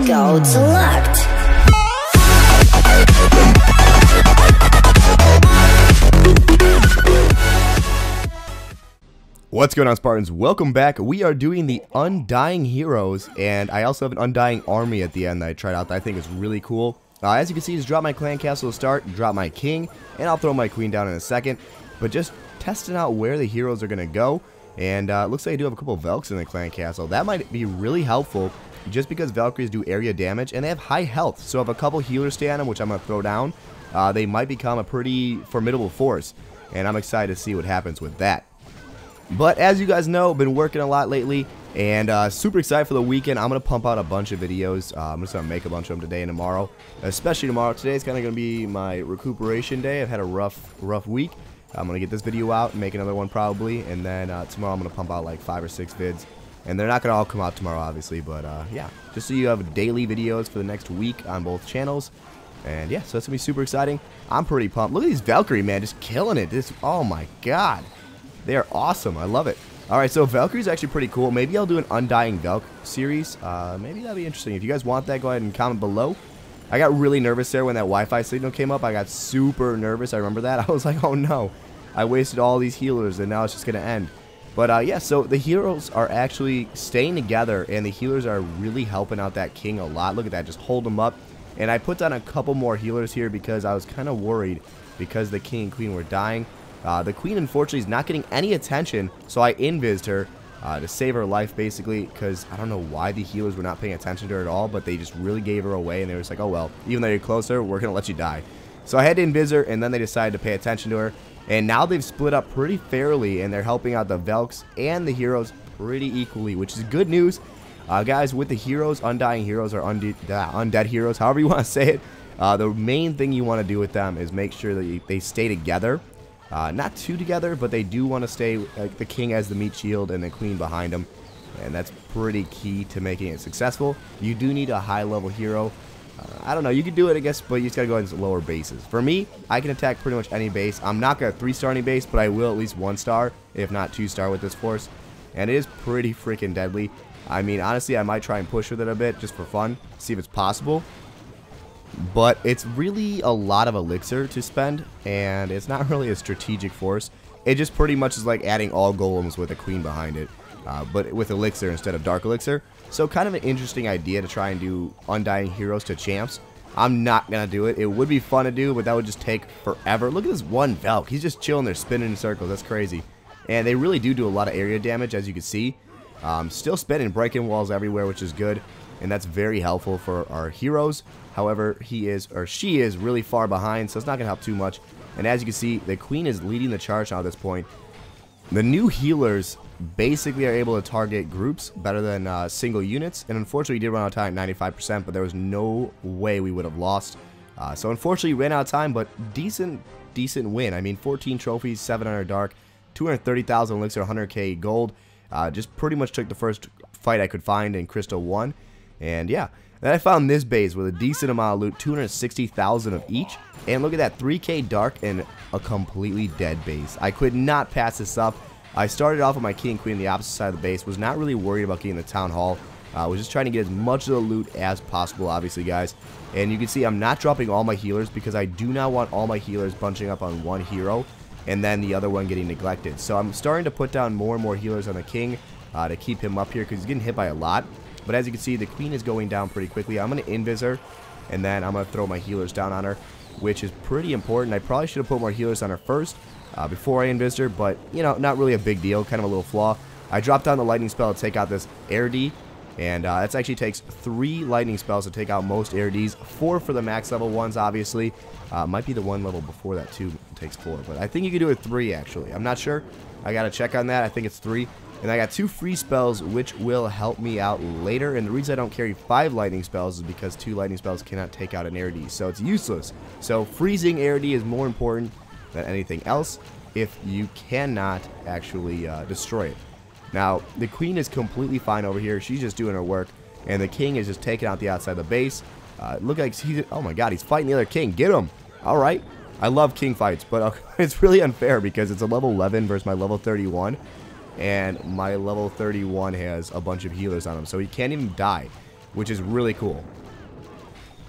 Go select. What's going on, Spartans? Welcome back. We are doing the Undying Heroes, and I also have an Undying Army at the end that I tried out that I think is really cool. As you can see, just drop my clan castle to start, drop my king, and I'll throw my queen down in a second. But just testing out where the heroes are going to go, and it looks like I do have a couple of Valks in the clan castle. That might be really helpful, just because Valkyries do area damage, and they have high health. So if a couple healers stay on them, which I'm going to throw down, they might become a pretty formidable force, and I'm excited to see what happens with that. But as you guys know, been working a lot lately, and super excited for the weekend. I'm going to pump out a bunch of videos. I'm just going to make a bunch of them today and tomorrow, especially tomorrow. Today is kind of going to be my recuperation day. I've had a rough week. I'm going to get this video out and make another one probably, and then tomorrow I'm going to pump out like 5 or 6 vids. And they're not going to all come out tomorrow, obviously, but yeah, just so you have daily videos for the next week on both channels. And yeah, so that's going to be super exciting. I'm pretty pumped. Look at these Valkyrie, man, just killing it. Oh my god. They are awesome. I love it. Alright, so Valkyrie's actually pretty cool. Maybe I'll do an Undying Valk series. Maybe that'd be interesting. If you guys want that, go ahead and comment below. I got really nervous there when that Wi-Fi signal came up. I got super nervous. I remember that. I was like, oh no. I wasted all these healers and now it's just going to end. But yeah, so the heroes are actually staying together and the healers are really helping out that king a lot. Look at that. Just hold them up. And I put down a couple more healers here because I was kind of worried because the king and queen were dying. The queen, unfortunately, is not getting any attention, so I invised her to save her life, basically, because I don't know why the healers were not paying attention to her at all, but they just really gave her away, and they were just like, oh, well, even though you're closer, we're going to let you die. So I had to invis her, and then they decided to pay attention to her, and now they've split up pretty fairly, and they're helping out the Valks and the heroes pretty equally, which is good news. Guys, with the heroes, Undying Heroes, or Undead Heroes, however you want to say it, the main thing you want to do with them is make sure that they stay together. Not too together, but they do want to stay like the king as the meat shield and the queen behind him, and that's pretty key to making it successful. You do need a high level hero. I don't know, you can do it, I guess, but you just gotta go into lower bases. For me, I can attack pretty much any base. I'm not gonna 3-star any base, but I will at least 1-star, if not 2-star with this force, and it is pretty freaking deadly. I mean, honestly, I might try and push with it a bit just for fun, see if it's possible. But it's really a lot of elixir to spend, and it's not really a strategic force. It just pretty much is like adding all golems with a queen behind it, but with elixir instead of dark elixir. So kind of an interesting idea to try and do Undying Heroes to champs. I'm not going to do it. It would be fun to do, but that would just take forever. Look at this one Valk. He's just chilling there, spinning in circles. That's crazy. And they really do a lot of area damage, as you can see. Still spinning, breaking walls everywhere, which is good. And that's very helpful for our heroes. However, he is, or she is, really far behind, so it's not going to help too much. And as you can see, the queen is leading the charge now at this point. The new healers basically are able to target groups better than single units. And unfortunately, we did run out of time at 95%, but there was no way we would have lost. So unfortunately, we ran out of time, but decent win. I mean, 14 trophies, 700 dark, 230,000 elixir, 100k gold. Just pretty much took the first fight I could find in Crystal 1. And yeah, then I found this base with a decent amount of loot, 260,000 of each. And look at that, 3k dark and a completely dead base. I could not pass this up. I started off with my king and queen on the opposite side of the base. Was not really worried about getting the town hall. Was just trying to get as much of the loot as possible, obviously, guys. And you can see I'm not dropping all my healers because I do not want all my healers bunching up on one hero and then the other one getting neglected. So I'm starting to put down more and more healers on the king to keep him up here because he's getting hit by a lot. But as you can see, the queen is going down pretty quickly. I'm going to invis her, and then I'm going to throw my healers down on her, which is pretty important. I probably should have put more healers on her first before I invised her, but, you know, not really a big deal. Kind of a little flaw. I dropped down the lightning spell to take out this air D, and that actually takes 3 lightning spells to take out most air Ds. 4 for the max level ones, obviously. Might be the one level before that, too. It takes 4, but I think you can do it 3, actually. I'm not sure. I got to check on that. I think it's 3. And I got 2 free spells, which will help me out later. And the reason I don't carry 5 lightning spells is because 2 lightning spells cannot take out an air D. So it's useless. So freezing air D is more important than anything else if you cannot actually destroy it. Now, the queen is completely fine over here. She's just doing her work. And the king is just taking out the outside of the base. Look like he's... Oh my god, he's fighting the other king. Get him! Alright. I love king fights, but it's really unfair because it's a level 11 versus my level 31. and my level 31 has a bunch of healers on him, so he can't even die, which is really cool.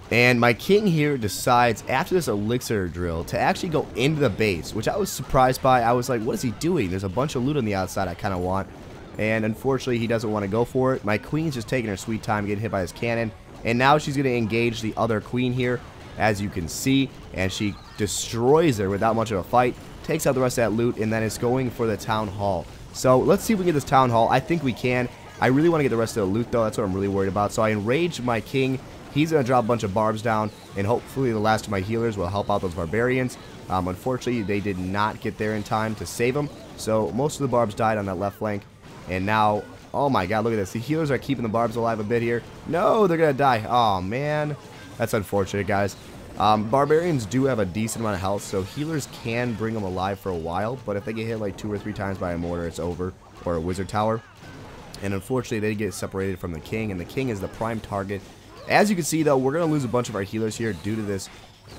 And my king here decides after this elixir drill to actually go into the base, which I was surprised by. I was like, what is he doing? There's a bunch of loot on the outside I kind of want. And unfortunately, he doesn't want to go for it. My queen's just taking her sweet time getting hit by his cannon. And now she's going to engage the other queen here, as you can see. And she destroys her without much of a fight. Takes out the rest of that loot, and then is going for the town hall. So let's see if we can get this town hall. I think we can. I really want to get the rest of the loot, though. That's what I'm really worried about. So I enraged my king. He's going to drop a bunch of barbs down, and hopefully the last of my healers will help out those barbarians. Unfortunately, they did not get there in time to save them, so most of the barbs died on that left flank. And now, oh my god, look at this. The healers are keeping the barbs alive a bit here. No, they're going to die. Oh, man. That's unfortunate, guys. Barbarians do have a decent amount of health, so healers can bring them alive for a while, but if they get hit like 2 or 3 times by a mortar, it's over, or a wizard tower. And unfortunately, they get separated from the king, and the king is the prime target. As you can see, though, we're going to lose a bunch of our healers here due to this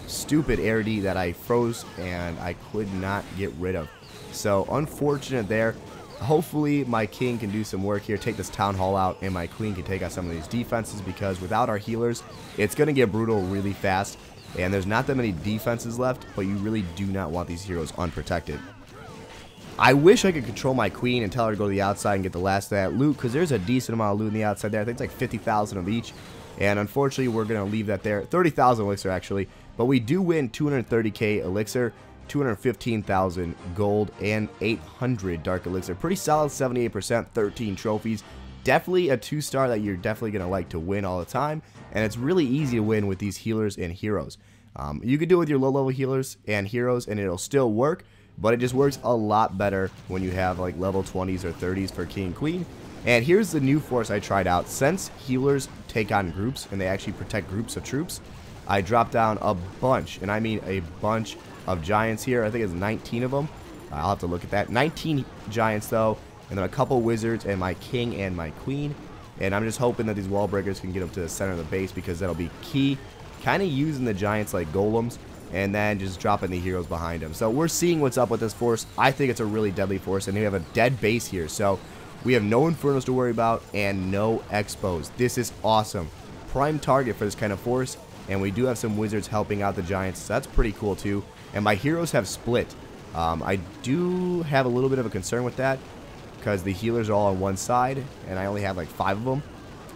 stupid ARD that I froze and I could not get rid of. So, unfortunate there. Hopefully, my king can do some work here, take this town hall out, and my queen can take out some of these defenses, because without our healers, it's going to get brutal really fast. And there's not that many defenses left, but you really do not want these heroes unprotected. I wish I could control my queen and tell her to go to the outside and get the last of that loot, because there's a decent amount of loot on the outside there. I think it's like 50,000 of each. And unfortunately, we're going to leave that there. 30,000 elixir, actually. But we do win 230k elixir, 215,000 gold, and 800 dark elixir. Pretty solid, 78%, 13 trophies. Definitely a 2-star that you're definitely going to like to win all the time. And it's really easy to win with these healers and heroes. You could do it with your low-level healers and heroes, and it'll still work. But it just works a lot better when you have like level 20s or 30s for king and queen. And here's the new force I tried out. Since healers take on groups and they actually protect groups of troops, I dropped down a bunch, and I mean a bunch of giants here. I think it's 19 of them. I'll have to look at that. 19 giants though, and then a couple wizards and my king and my queen. And I'm just hoping that these wall breakers can get them to the center of the base, because that'll be key. Kind of using the giants like golems, and then just dropping the heroes behind them. So we're seeing what's up with this force. I think it's a really deadly force, and we have a dead base here. So we have no infernos to worry about and no expos. This is awesome. Prime target for this kind of force, and we do have some wizards helping out the giants, so that's pretty cool too. And my heroes have split. I do have a little bit of a concern with that, because the healers are all on one side, and I only have like 5 of them,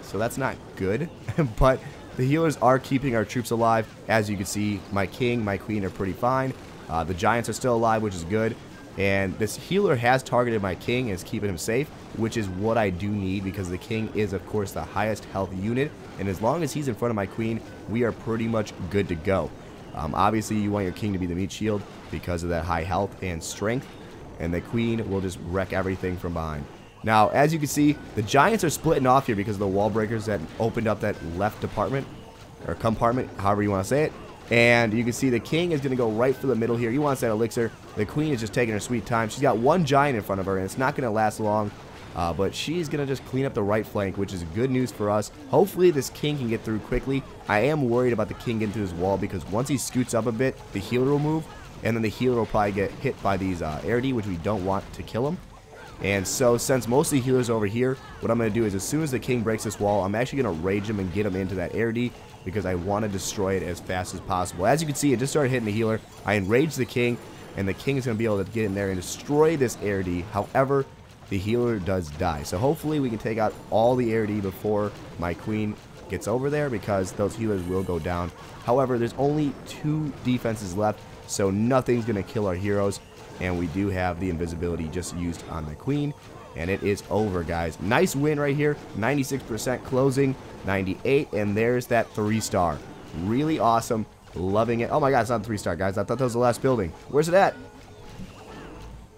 so that's not good. But the healers are keeping our troops alive. As you can see, my king, my queen are pretty fine. The giants are still alive, which is good. And this healer has targeted my king and is keeping him safe, which is what I do need, because the king is, of course, the highest health unit. And as long as he's in front of my queen, we are pretty much good to go. Obviously, you want your king to be the meat shield because of that high health and strength. And the queen will just wreck everything from behind. Now, as you can see, the giants are splitting off here because of the wall breakers that opened up that left department, or compartment, however you want to say it. And you can see the king is going to go right for the middle here. He wants that elixir. The queen is just taking her sweet time. She's got 1 giant in front of her, and it's not going to last long. But she's going to just clean up the right flank, which is good news for us. Hopefully this king can get through quickly. I am worried about the king getting through his wall, because once he scoots up a bit, the healer will move. And then the healer will probably get hit by these ARD, which we don't want to kill him. And so, since most of the healers are over here, what I'm going to do is, as soon as the king breaks this wall, I'm actually going to rage him and get him into that ARD, because I want to destroy it as fast as possible. As you can see, it just started hitting the healer. I enraged the king, and the king is going to be able to get in there and destroy this ARD. However, the healer does die. So hopefully we can take out all the ARD before my queen gets over there, because those healers will go down. However, there's only 2 defenses left, so nothing's going to kill our heroes. And we do have the invisibility just used on the queen. And it is over, guys. Nice win right here. 96% closing. 98. And there's that 3-star. Really awesome. Loving it. Oh my god, it's not a 3-star, guys. I thought that was the last building. Where's it at?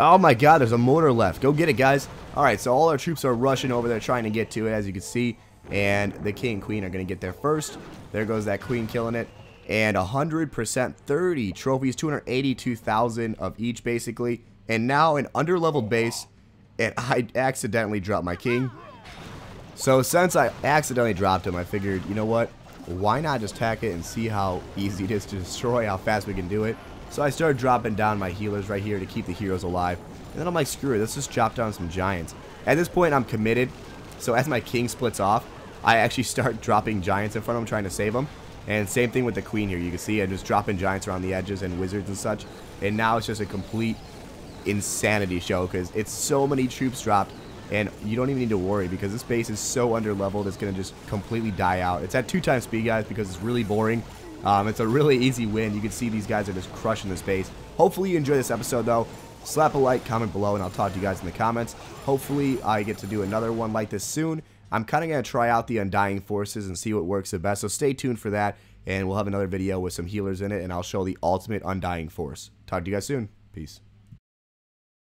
Oh my god, there's a mortar left. Go get it, guys. Alright, so all our troops are rushing over there trying to get to it, as you can see. And the king and queen are going to get there first. There goes that queen killing it. And 100%, 30 trophies, 282,000 of each, basically. And now an underleveled base, and I accidentally dropped my king. So since I accidentally dropped him, I figured, you know what? Why not just tack it and see how easy it is to destroy, how fast we can do it. So I started dropping down my healers right here to keep the heroes alive. And then I'm like, screw it, let's just chop down some giants. At this point, I'm committed. So as my king splits off, I actually start dropping giants in front of him, trying to save him. And same thing with the queen here. You can see I'm just dropping giants around the edges and wizards and such. And now it's just a complete insanity show because it's so many troops dropped. And you don't even need to worry because this base is so under leveled, it's going to just completely die out. It's at 2x speed, guys, because it's really boring. It's a really easy win. You can see these guys are just crushing this base. Hopefully you enjoy this episode, though. Slap a like, comment below, and I'll talk to you guys in the comments. Hopefully I get to do another one like this soon. I'm kind of going to try out the Undying Forces and see what works the best, so stay tuned for that. And we'll have another video with some healers in it, and I'll show the ultimate Undying Force. Talk to you guys soon. Peace.